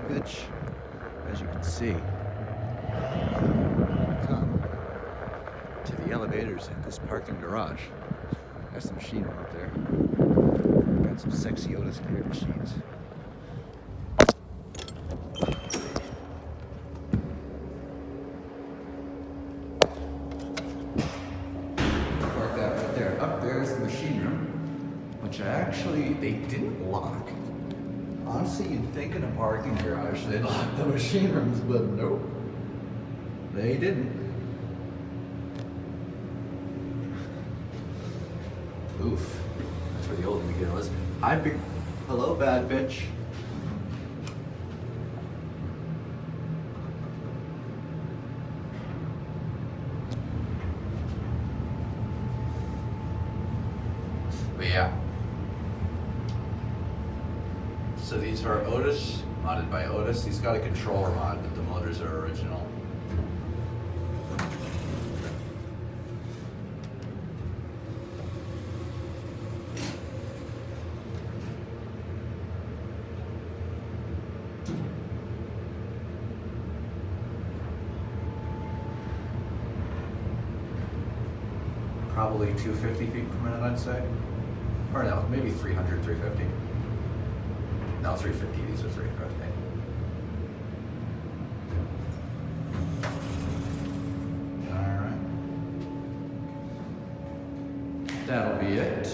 bitch. As you can see, come to the elevators in this parking garage. That's the machine room up there. Got some sexy Otis cleared machines. Park that right there. Up there is the machine room, which they didn't lock. Honestly, you'd think in a parking garage they'd lock the machine rooms, but nope. They didn't. Oof. That's where the old indicator was. Hello, bad bitch. But yeah. So these are Otis, modded by Otis. He's got a controller mod, but the motors are original. Probably 250 feet per minute, I'd say. Or no, maybe 300, 350. No, 350, these are 350. All right. That'll be it.